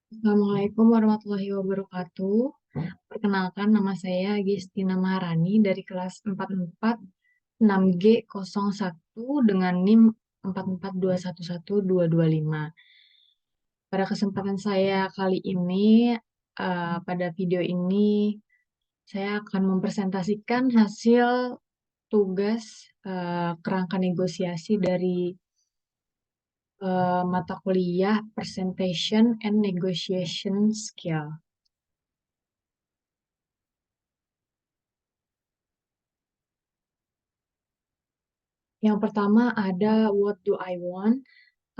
Assalamualaikum warahmatullahi wabarakatuh. Perkenalkan, nama saya Gestina Maharani dari kelas 446G01 dengan NIM 442112225. Pada kesempatan saya kali ini, pada video ini, saya akan mempresentasikan hasil tugas kerangka negosiasi dari mata kuliah Presentation and Negotiation Skill. Yang pertama ada what do I want?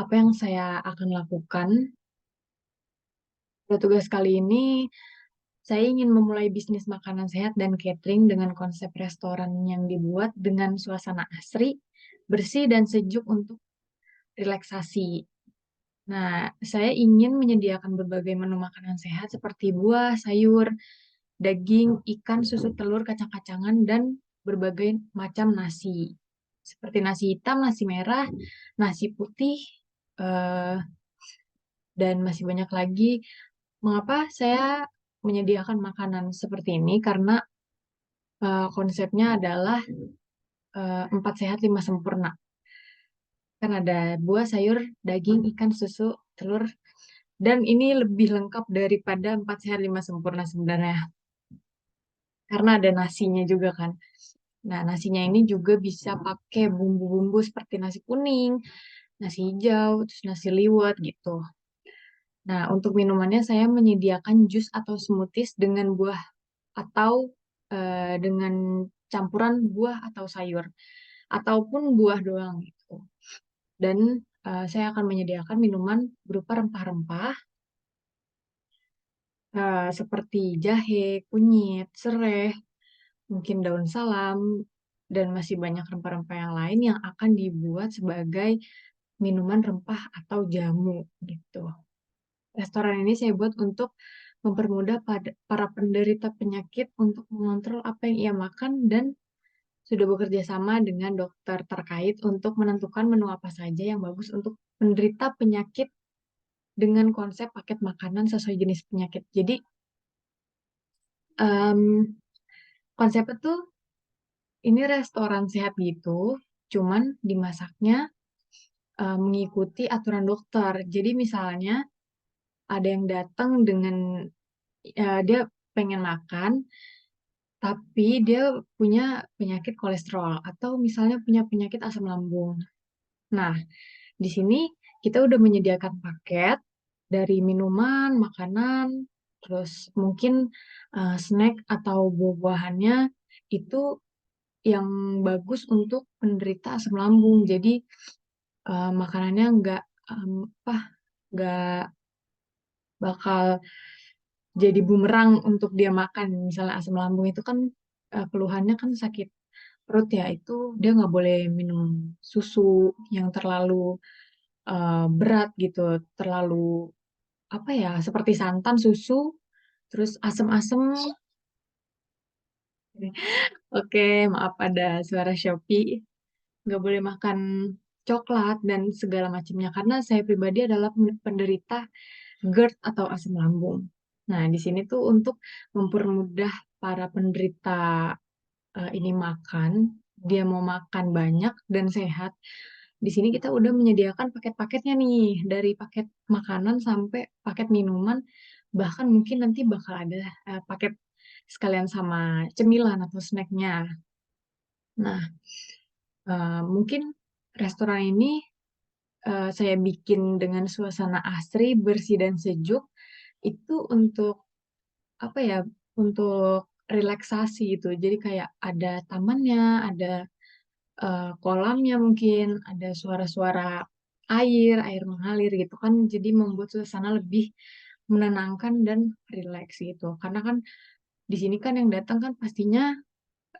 Apa yang saya akan lakukan? Pada tugas kali ini, saya ingin memulai bisnis makanan sehat dan catering dengan konsep restoran yang dibuat dengan suasana asri, bersih, dan sejuk untuk relaksasi. Nah, saya ingin menyediakan berbagai menu makanan sehat seperti buah, sayur, daging, ikan, susu, telur, kacang-kacangan, dan berbagai macam nasi. Seperti nasi hitam, nasi merah, nasi putih, eh, dan masih banyak lagi. Mengapa saya menyediakan makanan seperti ini? Karena konsepnya adalah 4 sehat 5 sempurna. Kan ada buah, sayur, daging, ikan, susu, telur, dan ini lebih lengkap daripada 4 sehat 5 sempurna sebenarnya. Karena ada nasinya juga kan. Nah, nasinya ini juga bisa pakai bumbu-bumbu seperti nasi kuning, nasi hijau, terus nasi liwet gitu. Nah, untuk minumannya saya menyediakan jus atau smoothies dengan buah atau dengan campuran buah atau sayur ataupun buah doang gitu. Dan saya akan menyediakan minuman berupa rempah-rempah seperti jahe, kunyit, serai, mungkin daun salam, dan masih banyak rempah-rempah yang lain yang akan dibuat sebagai minuman rempah atau jamu gitu. Restoran ini saya buat untuk mempermudah para penderita penyakit untuk mengontrol apa yang ia makan dan sudah bekerja sama dengan dokter terkait untuk menentukan menu apa saja yang bagus untuk penderita penyakit dengan konsep paket makanan sesuai jenis penyakit. Jadi em, konsepnya tuh ini restoran sehat gitu, cuman dimasaknya mengikuti aturan dokter. Jadi misalnya ada yang datang dengan dia pengen makan, tapi dia punya penyakit kolesterol atau misalnya punya penyakit asam lambung. Nah, di sini kita udah menyediakan paket dari minuman, makanan, terus mungkin snack atau buah-buahannya itu yang bagus untuk penderita asam lambung. Jadi makanannya apa nggak bakal jadi bumerang untuk dia makan. Misalnya asam lambung itu kan keluhannya kan sakit perut ya, itu dia nggak boleh minum susu yang terlalu berat gitu, terlalu apa ya, seperti santan, susu, terus asam-asam. Oke, maaf ada suara Shopee. Nggak boleh makan coklat dan segala macamnya karena saya pribadi adalah penderita GERD atau asam lambung. Nah, di sini tuh untuk mempermudah para penderita ini makan, dia mau makan banyak dan sehat. Di sini kita udah menyediakan paket-paketnya nih, dari paket makanan sampai paket minuman, bahkan mungkin nanti bakal ada paket sekalian sama cemilan atau snacknya. Nah, mungkin restoran ini saya bikin dengan suasana asri, bersih dan sejuk, itu untuk apa ya, untuk relaksasi gitu. Jadi kayak ada tamannya, ada kolamnya mungkin, ada suara-suara air mengalir gitu kan, jadi membuat suasana lebih menenangkan dan rileks gitu. Karena kan di sini kan yang datang kan pastinya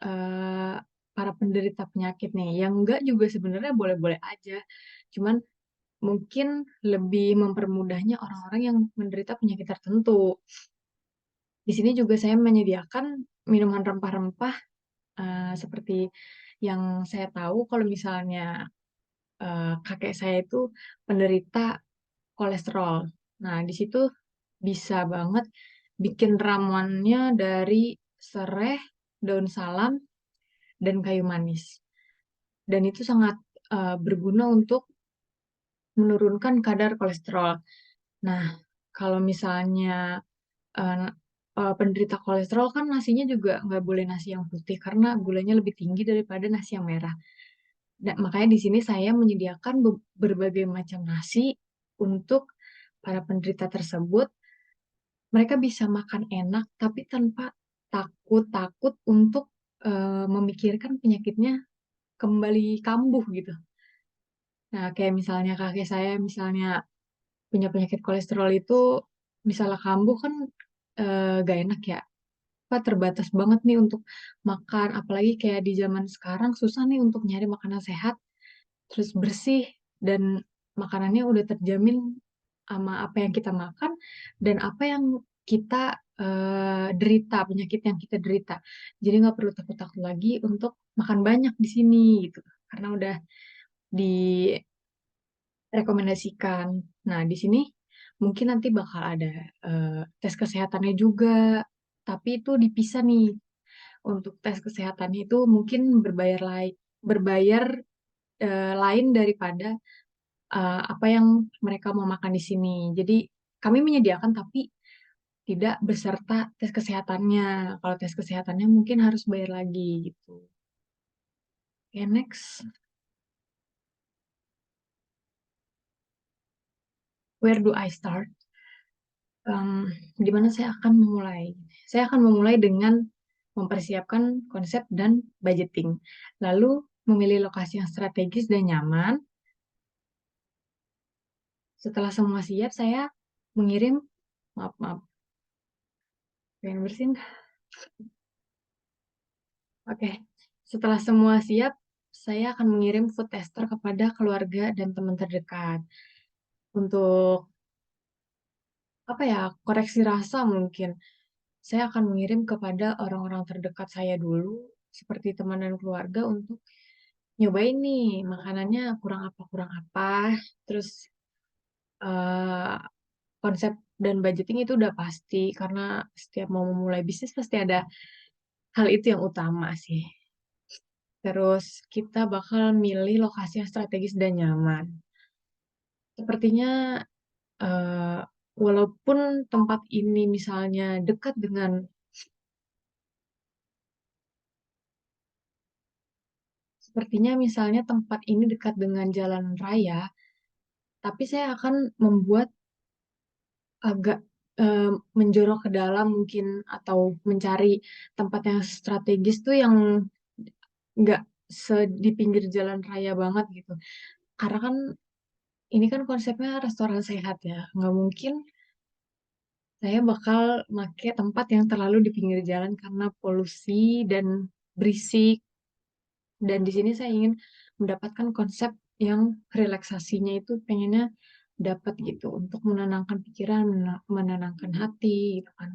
eh, para penderita penyakit nih, yang enggak juga sebenarnya boleh-boleh aja. Cuman mungkin lebih mempermudahnya orang-orang yang menderita penyakit tertentu. Di sini juga saya menyediakan minuman rempah-rempah seperti yang saya tahu kalau misalnya kakek saya itu penderita kolesterol. Nah, di situ bisa banget bikin ramuannya dari sereh, daun salam, dan kayu manis. Dan itu sangat berguna untuk menurunkan kadar kolesterol. Nah, kalau misalnya eh, penderita kolesterol kan nasinya juga nggak boleh nasi yang putih karena gulanya lebih tinggi daripada nasi yang merah. Dan makanya di sini saya menyediakan berbagai macam nasi untuk para penderita tersebut. Mereka bisa makan enak tapi tanpa takut-takut untuk memikirkan penyakitnya kembali kambuh gitu. Nah, kayak misalnya kakek saya misalnya punya penyakit kolesterol itu misalnya kambuh kan gak enak ya. Apa terbatas banget nih untuk makan, apalagi kayak di zaman sekarang susah nih untuk nyari makanan sehat, terus bersih dan makanannya udah terjamin sama apa yang kita makan dan apa yang kita derita, penyakit yang kita derita. Jadi nggak perlu takut-takut lagi untuk makan banyak di sini gitu, karena udah direkomendasikan. Nah, di sini mungkin nanti bakal ada tes kesehatannya juga, tapi itu dipisah nih. Untuk tes kesehatannya itu mungkin berbayar lain daripada apa yang mereka mau makan di sini. Jadi kami menyediakan tapi tidak beserta tes kesehatannya. Kalau tes kesehatannya mungkin harus bayar lagi gitu. Oke, next. Where do I start? Di mana saya akan memulai? Saya akan memulai dengan mempersiapkan konsep dan budgeting. Lalu memilih lokasi yang strategis dan nyaman. Setelah semua siap, saya mengirim, maaf, maaf, pengen bersin. Oke, setelah semua siap, saya akan mengirim food tester kepada keluarga dan teman terdekat. Untuk apa ya, koreksi rasa mungkin. Saya akan mengirim kepada orang-orang terdekat saya dulu, seperti teman dan keluarga untuk nyobain nih makanannya kurang apa. Terus eh, konsep dan budgeting itu udah pasti karena setiap mau memulai bisnis pasti ada hal itu yang utama sih. Terus kita bakal milih lokasi yang strategis dan nyaman. Sepertinya eh, walaupun tempat ini misalnya dekat dengan, sepertinya misalnya tempat ini dekat dengan jalan raya, tapi saya akan membuat agak menjorok ke dalam mungkin atau mencari tempat yang strategis tuh yang nggak di pinggir jalan raya banget gitu. Karena kan ini kan konsepnya restoran sehat ya. Nggak mungkin saya bakal pakai tempat yang terlalu di pinggir jalan karena polusi dan berisik. Dan di sini saya ingin mendapatkan konsep yang relaksasinya itu pengennya dapat gitu untuk menenangkan pikiran, menenangkan hati gitu kan.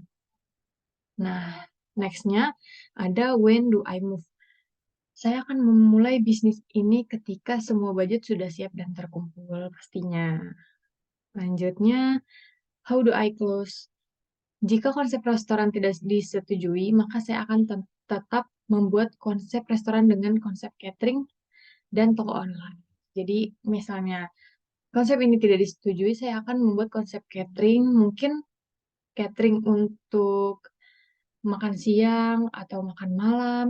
Nah, nextnya ada when do I move. Saya akan memulai bisnis ini ketika semua budget sudah siap dan terkumpul pastinya. Lanjutnya, how do I close? Jika konsep restoran tidak disetujui, maka saya akan tetap membuat konsep restoran dengan konsep catering dan toko online. Jadi, misalnya konsep ini tidak disetujui, saya akan membuat konsep catering, mungkin catering untuk makan siang atau makan malam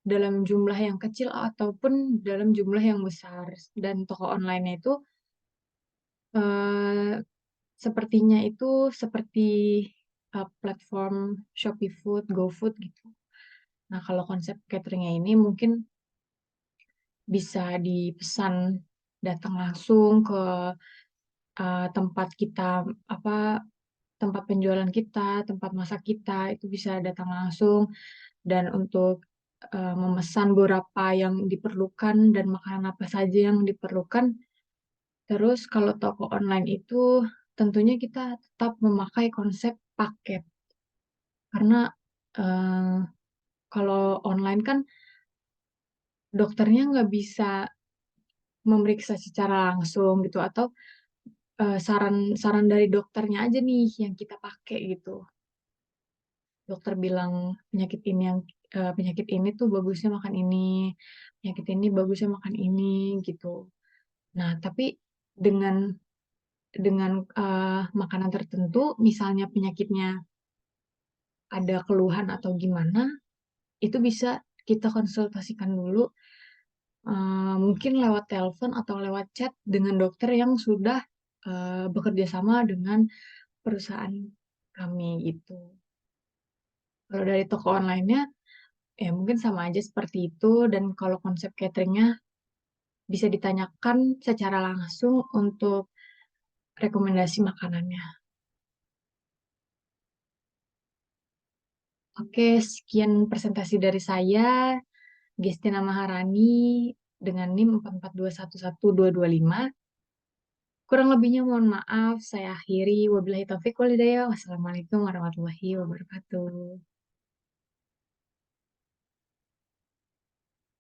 dalam jumlah yang kecil ataupun dalam jumlah yang besar. Dan toko online itu eh, sepertinya itu seperti platform Shopee Food, GoFood gitu. Nah, kalau konsep cateringnya ini mungkin bisa dipesan datang langsung ke tempat kita, apa tempat penjualan kita, tempat masak kita, itu bisa datang langsung. Dan untuk memesan beberapa yang diperlukan dan makanan apa saja yang diperlukan. Terus kalau toko online itu tentunya kita tetap memakai konsep paket. Karena eh, kalau online kan dokternya nggak bisa memeriksa secara langsung gitu atau saran dari dokternya aja nih yang kita pakai gitu. Dokter bilang penyakit ini tuh bagusnya makan ini, penyakit ini bagusnya makan ini gitu. Nah, tapi dengan makanan tertentu, misalnya penyakitnya ada keluhan atau gimana, itu bisa kita konsultasikan dulu, mungkin lewat telepon atau lewat chat dengan dokter yang sudah bekerja sama dengan perusahaan kami gitu. Kalau dari toko online-nya, ya mungkin sama aja seperti itu. Dan kalau konsep cateringnya bisa ditanyakan secara langsung untuk rekomendasi makanannya. Oke, sekian presentasi dari saya, Gestina Maharani, dengan NIM 442112225. Kurang lebihnya mohon maaf, saya akhiri. Wabillahi taufiq walhidayah. Wassalamualaikum warahmatullahi wabarakatuh.